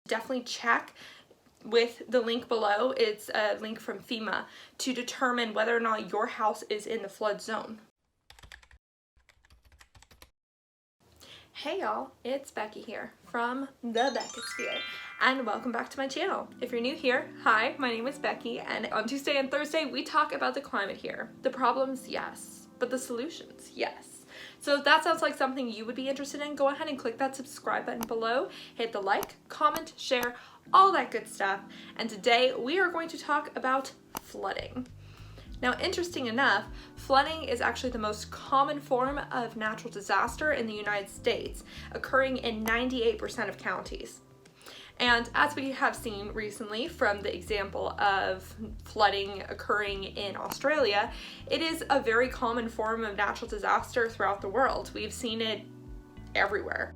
Definitely check with the link below. It's a link from FEMA to determine whether or not your house is in the flood zone. Hey y'all, it's Becky here from the Beckisphere, and welcome back to my channel. If you're new here, hi, my name is Becky, and on Tuesday and Thursday we talk about the climate here. The problems, yes, but the solutions, yes. So if that sounds like something you would be interested in, go ahead and click that subscribe button below, hit the like, comment, share, all that good stuff. And today we are going to talk about flooding. Now, interesting enough, flooding is actually the most common form of natural disaster in the United States, occurring in 98% of counties. And as we have seen recently from the example of flooding occurring in Australia, it is a very common form of natural disaster throughout the world. We've seen it everywhere.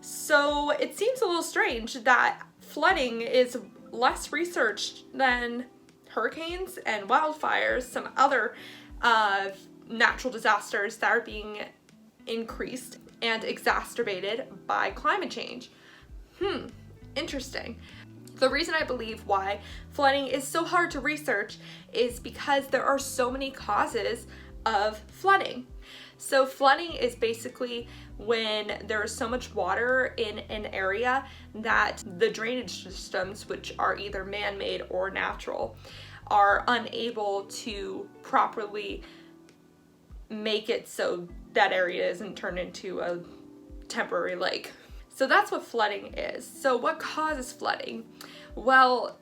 So it seems a little strange that flooding is less researched than hurricanes and wildfires, some other natural disasters that are being increased and exacerbated by climate change. Interesting. The reason I believe why flooding is so hard to research is because there are so many causes of flooding. So flooding is basically when there is so much water in an area that the drainage systems, which are either man-made or natural, are unable to properly make it so that area isn't turned into a temporary lake. So that's what flooding is. So what causes flooding? Well,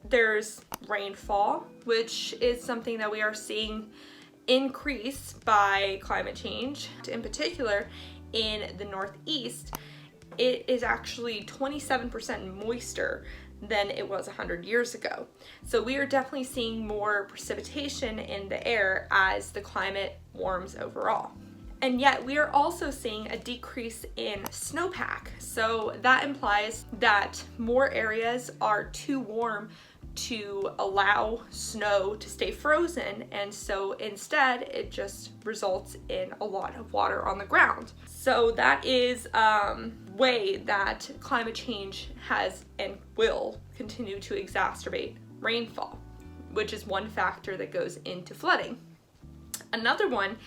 there's rainfall, which is something that we are seeing increase by climate change. In particular, in the Northeast, it is actually 27% moister than it was 100 years ago. So we are definitely seeing more precipitation in the air as the climate warms overall. And yet we are also seeing a decrease in snowpack. So that implies that more areas are too warm to allow snow to stay frozen, and so instead it just results in a lot of water on the ground. So that is way that climate change has and will continue to exacerbate rainfall, which is one factor that goes into flooding. Another one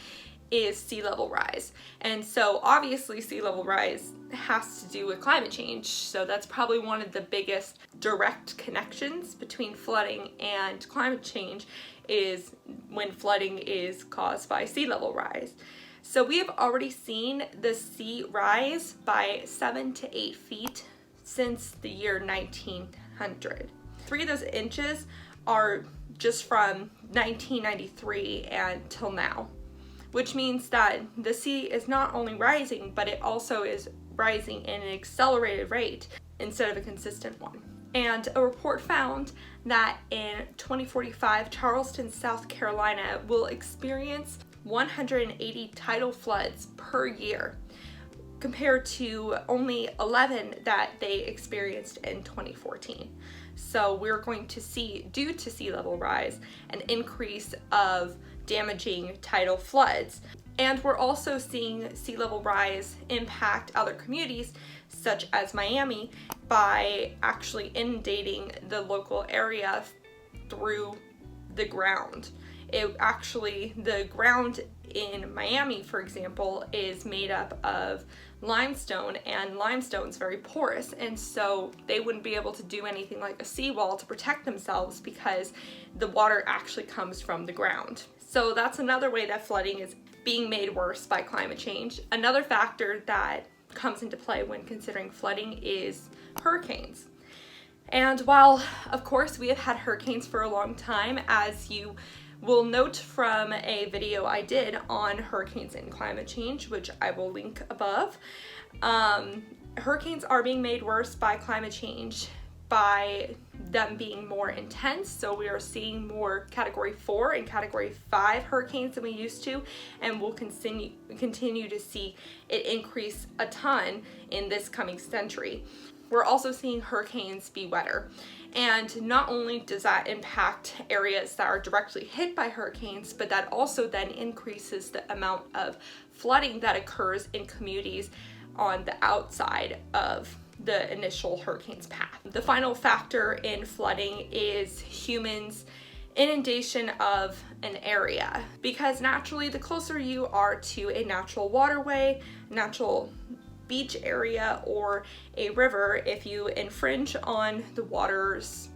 is sea level rise. And so obviously sea level rise has to do with climate change. So that's probably one of the biggest direct connections between flooding and climate change, is when flooding is caused by sea level rise. So we have already seen the sea rise by 7 to 8 feet since the year 1900. 3 of those inches are just from 1993 until now, which means that the sea is not only rising, but it also is rising in an accelerated rate instead of a consistent one. And a report found that in 2045, Charleston, South Carolina will experience 180 tidal floods per year, compared to only 11 that they experienced in 2014. So we're going to see, due to sea level rise, an increase of damaging tidal floods. And we're also seeing sea level rise impact other communities, such as Miami, by actually inundating the local area through the ground. The ground in Miami, for example, is made up of limestone, and limestone's very porous, and so they wouldn't be able to do anything like a seawall to protect themselves because the water actually comes from the ground. So that's another way that flooding is being made worse by climate change. Another factor that comes into play when considering flooding is hurricanes. And while, of course, we have had hurricanes for a long time, as you We'll note from a video I did on hurricanes and climate change, which I will link above. Hurricanes are being made worse by climate change, by them being more intense. So we are seeing more Category 4 and Category 5 hurricanes than we used to, and we'll continue to see it increase a ton in this coming century. We're also seeing hurricanes be wetter. And not only does that impact areas that are directly hit by hurricanes, but that also then increases the amount of flooding that occurs in communities on the outside of the initial hurricane's path. The final factor in flooding is humans' inundation of an area, because naturally the closer you are to a natural waterway, natural beach area, or a river, if you infringe on the water's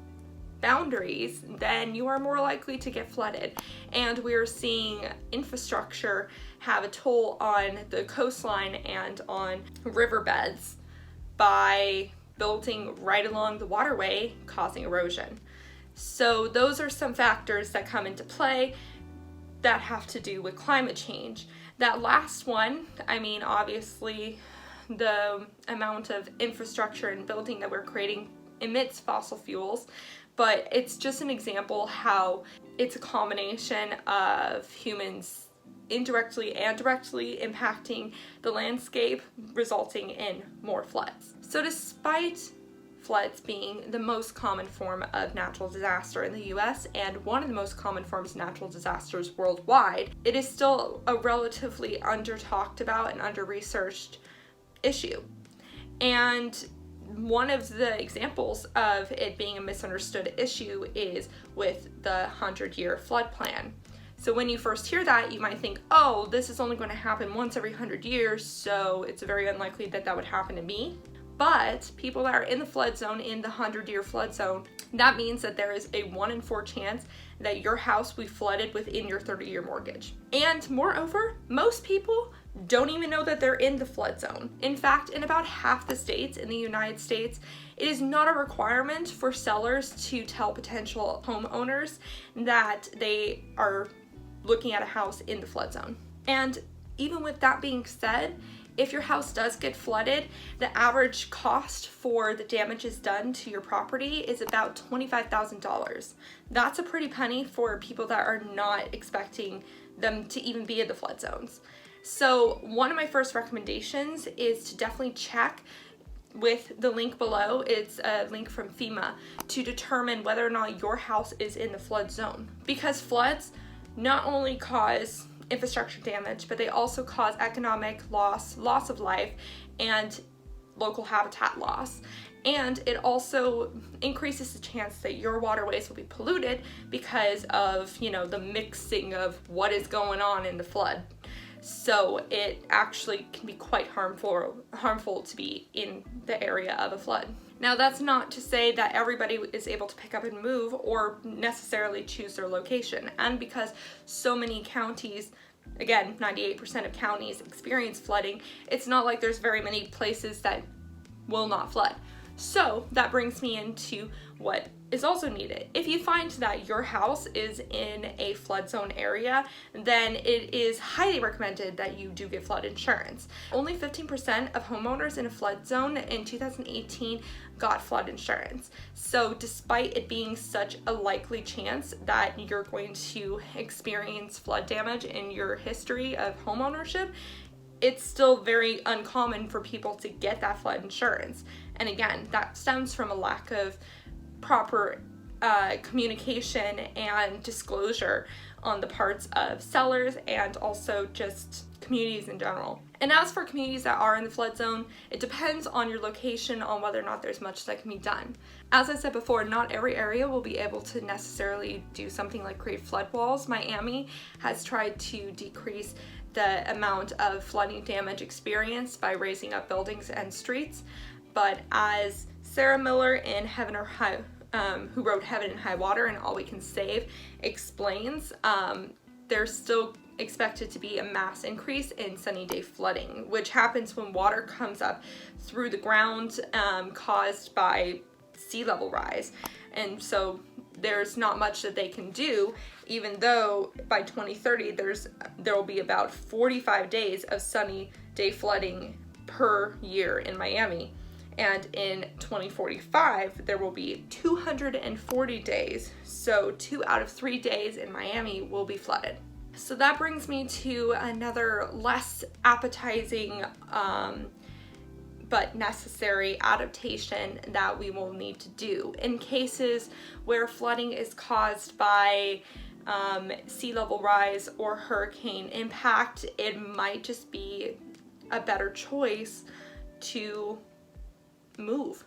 boundaries, then you are more likely to get flooded. And we're seeing infrastructure have a toll on the coastline and on riverbeds by building right along the waterway, causing erosion. So those are some factors that come into play that have to do with climate change. That last one, I mean, obviously the amount of infrastructure and building that we're creating emits fossil fuels, but it's just an example how it's a combination of humans indirectly and directly impacting the landscape, resulting in more floods. So despite floods being the most common form of natural disaster in the US and one of the most common forms of natural disasters worldwide, it is still a relatively under-talked about and under-researched issue. And one of the examples of it being a misunderstood issue is with the 100-year flood plan. So when you first hear that, you might think, oh, this is only going to happen once every 100 years, so it's very unlikely that that would happen to me. But people that are in the flood zone, in the 100-year flood zone, that means that there is a 1 in 4 chance that your house will be flooded within your 30-year mortgage. And moreover, most people don't even know that they're in the flood zone. In fact, in about half the states in the United States, it is not a requirement for sellers to tell potential homeowners that they are looking at a house in the flood zone. And even with that being said, if your house does get flooded, the average cost for the damages done to your property is about $25,000. That's a pretty penny for people that are not expecting them to even be in the flood zones. So one of my first recommendations is to definitely check with the link below. It's a link from FEMA to determine whether or not your house is in the flood zone, because floods not only cause infrastructure damage, but they also cause economic loss, loss of life, and local habitat loss. And it also increases the chance that your waterways will be polluted because of, the mixing of what is going on in the flood. So it actually can be quite harmful to be in the area of a flood. Now, that's not to say that everybody is able to pick up and move or necessarily choose their location. And because so many counties, again, 98% of counties experience flooding, it's not like there's very many places that will not flood. So that brings me into what is also needed. If you find that your house is in a flood zone area, then it is highly recommended that you do get flood insurance. Only 15% of homeowners in a flood zone in 2018 got flood insurance. So despite it being such a likely chance that you're going to experience flood damage in your history of homeownership, it's still very uncommon for people to get that flood insurance. And again, that stems from a lack of proper communication and disclosure on the parts of sellers and also just communities in general. And as for communities that are in the flood zone, it depends on your location on whether or not there's much that can be done. As I said before, not every area will be able to necessarily do something like create flood walls. Miami has tried to decrease the amount of flooding damage experienced by raising up buildings and streets. But as Sarah Miller in who wrote Heaven and High Water and All We Can Save explains, there's still expected to be a mass increase in sunny day flooding, which happens when water comes up through the ground caused by sea level rise. And so there's not much that they can do, even though by 2030 there will be about 45 days of sunny day flooding per year in Miami. And in 2045, there will be 240 days. So 2 out of 3 days in Miami will be flooded. So that brings me to another less appetizing but necessary adaptation that we will need to do in cases where flooding is caused by sea level rise or hurricane impact. It might just be a better choice to move.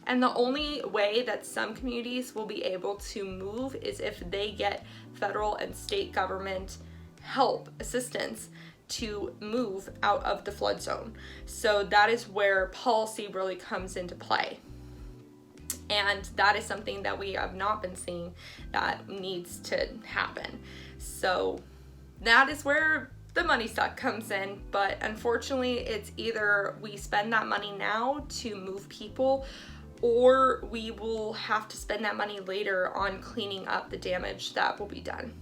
And the only way that some communities will be able to move is if they get federal and state government help, assistance to move out of the flood zone. So that is where policy really comes into play. And that is something that we have not been seeing that needs to happen. So that is where the money suck comes in, but unfortunately it's either we spend that money now to move people, or we will have to spend that money later on cleaning up the damage that will be done.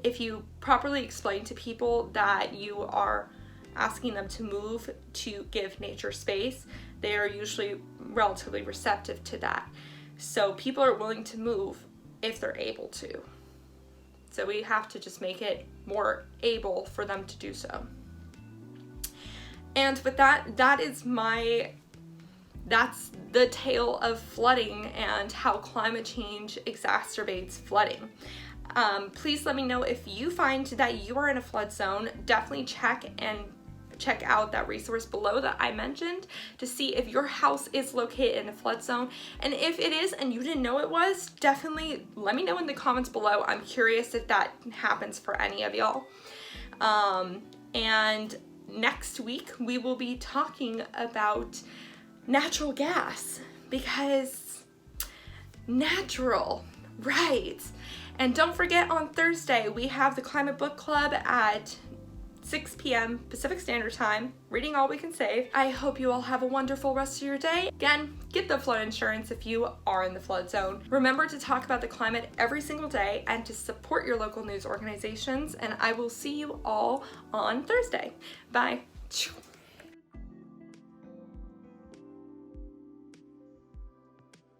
If you properly explain to people that you are asking them to move to give nature space, they are usually relatively receptive to that. So people are willing to move if they're able to. So we have to just make it more able for them to do so. And with that, that's the tale of flooding and how climate change exacerbates flooding. Please let me know if you find that you are in a flood zone. Definitely check out that resource below that I mentioned to see if your house is located in a flood zone. And if it is and you didn't know it was, definitely let me know in the comments below. I'm curious if that happens for any of y'all. And next week we will be talking about natural gas, because natural, right? And don't forget, on Thursday we have the Climate Book Club at 6 p.m. Pacific Standard Time, reading all we can save. I hope you all have a wonderful rest of your day. Again, get the flood insurance if you are in the flood zone. Remember to talk about the climate every single day and to support your local news organizations, and I will see you all on Thursday. Bye.